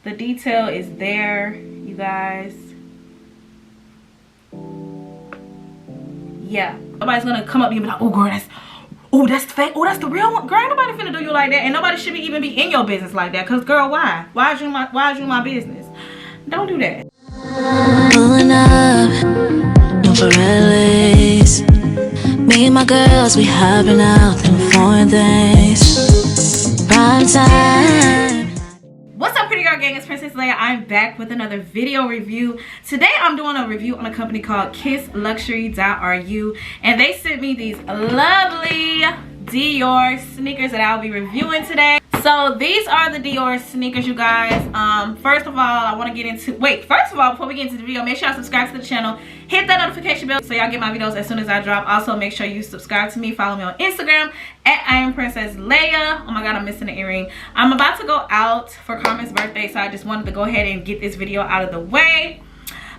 The detail is there, you guys. Yeah, nobody's gonna come up to you and be like, oh girl, that's fake, oh that's the real one. Girl, ain't nobody finna do you like that, and nobody should even be in your business like that. Cause girl, why is you my business? Don't do that. Pulling up, no Pirellis. Me and my girls, we hopping out in foreign things. Prime time. What's up, pretty girl gang? It's Princess Layah. I'm back with another video review. Today I'm doing a review on a company called KissLuxury.ru, and they sent me these lovely DIOR sneakers that I'll be reviewing today. So these are the DIOR sneakers, you guys. First of all, I want to get into, first of all, before we get into the video, make sure y'all subscribe to the channel, hit that notification bell so y'all get my videos as soon as I drop. Also, make sure you subscribe to me, follow me on Instagram at I am PrincessLayah. Oh my god, I'm missing an earring. I'm about to go out for Carmen's birthday, so I just wanted to go ahead and get this video out of the way,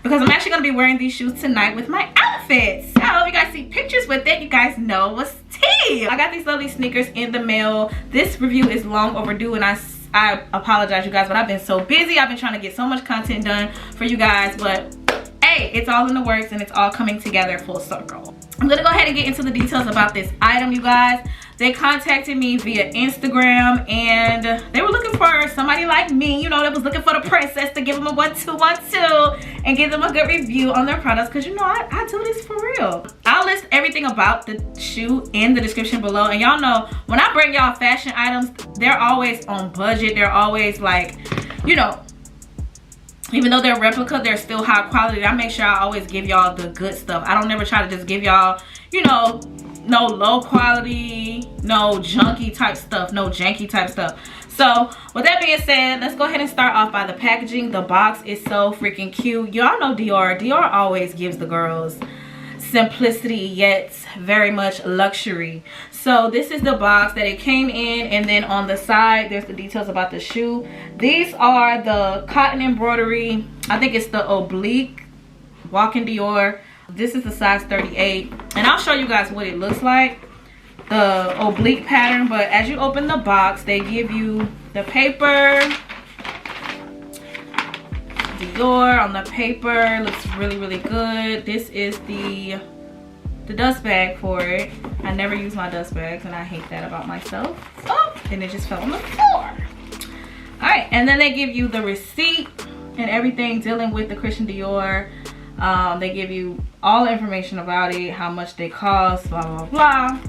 because I'm actually going to be wearing these shoes tonight with my outfits. So if you guys see pictures with it, you guys know what's tea. I got these lovely sneakers in the mail. This review is long overdue, and I apologize, you guys, but I've been so busy. I've been trying to get so much content done for you guys, but hey, it's all in the works and it's all coming together full circle. I'm going to go ahead and get into the details about this item, you guys. They contacted me via Instagram, and they were looking for somebody like me, you know, that was looking for the princess to give them a 1212 and give them a good review on their products, because you know I do this for real. I'll list everything about the shoe in the description below, and y'all know when I bring y'all fashion items, they're always on budget. They're always like, you know, even though they're replica, they're still high quality. I make sure I always give y'all the good stuff. I don't never try to just give y'all, you know, no low quality, no junky type stuff, no janky type stuff. So with that being said, let's go ahead and start off by the packaging. The box is so freaking cute. Y'all know DIOR. DIOR always gives the girls simplicity yet very much luxury. So this is the box that it came in, and then on the side there's the details about the shoe. These are the cotton embroidery, I think it's the oblique walking DIOR. This is the size 38, and I'll show you guys what it looks like, the oblique pattern. But as you open the box, they give you the paper. DIOR on the paper looks really good. This is the dust bag for it. I never use my dust bags, and I hate that about myself. Oh, and it just fell on the floor. All right, and then they give you the receipt and everything dealing with the Christian DIOR. They give you all the information about it, how much they cost, blah blah blah,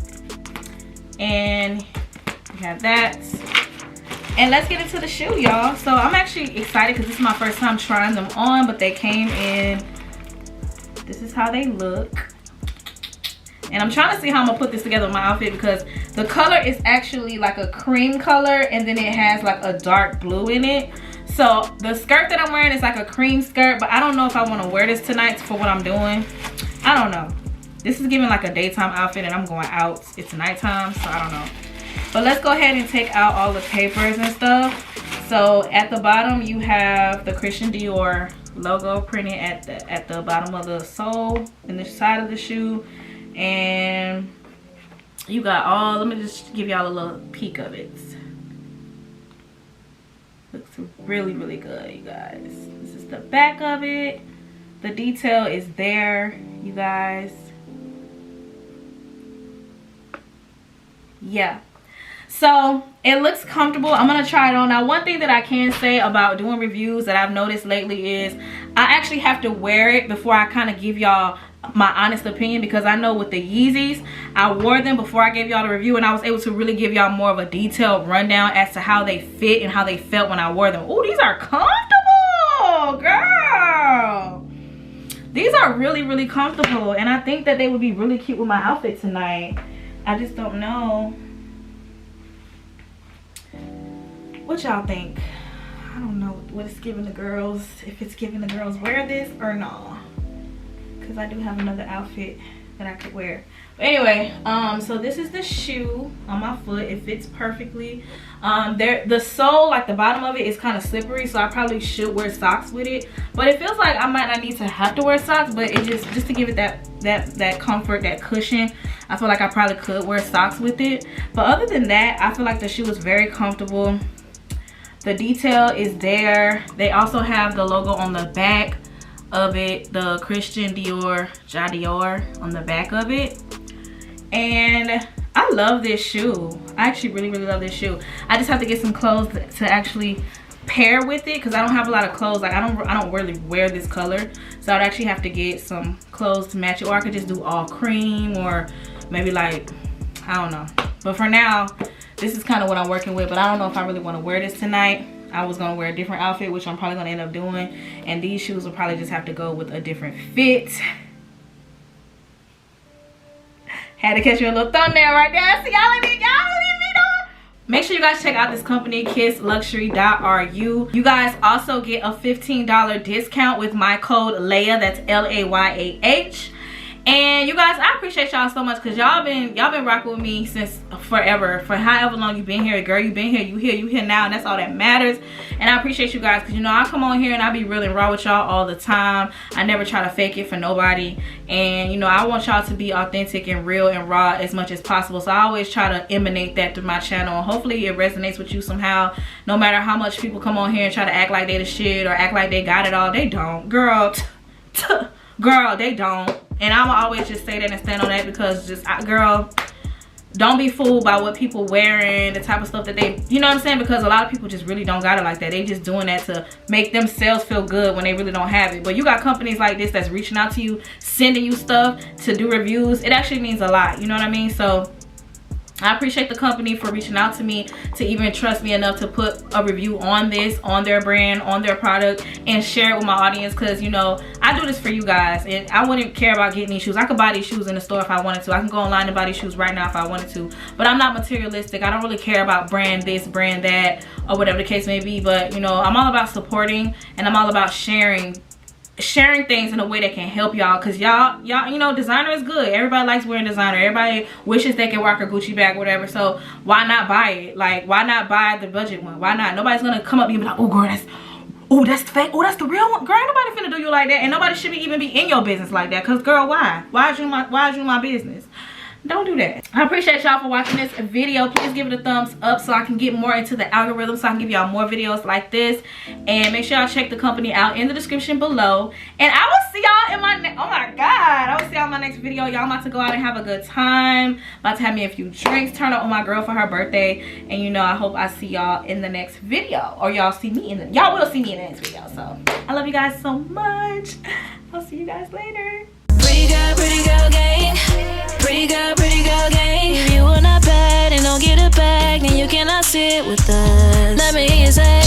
and you have that. And let's get into the shoe, y'all. So I'm actually excited because this is my first time trying them on, but they came in, this is how they look. And I'm trying to see how I'm gonna put this together with my outfit, because the color is actually like a cream color, and then it has like a dark blue in it. So the skirt that I'm wearing is like a cream skirt, but I don't know if I want to wear this tonight for what I'm doing. I don't know. This is giving like a daytime outfit, and I'm going out. It's nighttime, so I don't know. But let's go ahead and take out all the papers and stuff. So at the bottom you have the Christian DIOR logo printed at the bottom of the sole and the side of the shoe, and you got all, let me just give y'all a little peek of it. Looks really good, you guys. This is the back of it. The detail is there, you guys. Yeah, so it looks comfortable. I'm gonna try it on. Now, one thing that I can say about doing reviews that I've noticed lately is I actually have to wear it before I kind of give y'all my honest opinion, because I know with the Yeezys, I wore them before I gave y'all the review, and I was able to really give y'all more of a detailed rundown as to how they fit and how they felt when I wore them. Oh, these are comfortable, girl. These are really comfortable, and I think that they would be really cute with my outfit tonight. I just don't know. What y'all think? I don't know what it's giving the girls, if it's giving the girls wear this or not, because I do have another outfit that I could wear. But anyway, so this is the shoe on my foot. It fits perfectly. The sole, like the bottom of it, is kind of slippery, so I probably should wear socks with it. But it feels like I might not need to have to wear socks, but it just to give it that comfort, that cushion, I feel like I probably could wear socks with it. But other than that, I feel like the shoe is very comfortable. The detail is there. They also have the logo on the back of it, the Christian Dior, DIOR on the back of it. And I love this shoe. I actually really love this shoe. I just have to get some clothes to actually pair with it because I don't have a lot of clothes. Like I don't really wear this color, so I'd actually have to get some clothes to match it, or I could just do all cream, or maybe like, I don't know. But for now, this is kind of what I'm working with. But I don't know if I really want to wear this tonight. I was gonna wear a different outfit, which I'm probably gonna end up doing, and these shoes will probably just have to go with a different fit. Had to catch you a little thumbnail right there. See, y'all leave me know. Make sure you guys check out this company, KissLuxury.ru. You guys also get a $15 discount with my code Layah. That's LAYAH. And you guys, I appreciate y'all so much because y'all been rocking with me since forever. For however long you've been here, girl, you've been here, you here now, and that's all that matters. And I appreciate you guys because, you know, I come on here and I be real and raw with y'all all the time. I never try to fake it for nobody. And, you know, I want y'all to be authentic and real and raw as much as possible. So I always try to emanate that through my channel. And hopefully it resonates with you somehow. No matter how much people come on here and try to act like they the shit or act like they got it all, they don't. Girl, girl, they don't. And I'ma always just say that and stand on that because girl, don't be fooled by what people wearing, the type of stuff that they, you know what I'm saying? Because a lot of people just really don't got it like that. They just doing that to make themselves feel good when they really don't have it. But you got companies like this that's reaching out to you, sending you stuff to do reviews. It actually means a lot, you know what I mean? So I appreciate the company for reaching out to me to even trust me enough to put a review on this, on their brand, on their product, and share it with my audience because, you know, I do this for you guys and I wouldn't care about getting these shoes. I could buy these shoes in the store if I wanted to. I can go online and buy these shoes right now if I wanted to. But I'm not materialistic. I don't really care about brand this, brand that, or whatever the case may be. But, you know, I'm all about supporting and I'm all about sharing things in a way that can help y'all because y'all you know, designer is good. Everybody likes wearing designer. Everybody wishes they could rock a Gucci bag, whatever. So why not buy it? Like, why not buy the budget one? Why not? Nobody's gonna come up to you and be like, oh girl, that's fake, oh that's the real one. Girl, ain't nobody finna do you like that, and nobody should even be in your business like that because, girl, why is you my business? Don't do that. I appreciate y'all for watching this video. Please give it a thumbs up so I can get more into the algorithm, so I can give y'all more videos like this. And make sure y'all check the company out in the description below. And I will see y'all in my next, oh my god, I will see y'all in my next video. Y'all about to go out and have a good time. About to have me a few drinks, turn up on my girl for her birthday. And you know, I hope I see y'all in the next video, or y'all see me in the, y'all will see me in the next video. So I love you guys so much. I'll see you guys later. Pretty girl gang. Pretty girl gang. If you are not bad and don't get it back, then you cannot sit with us. Let me hear you say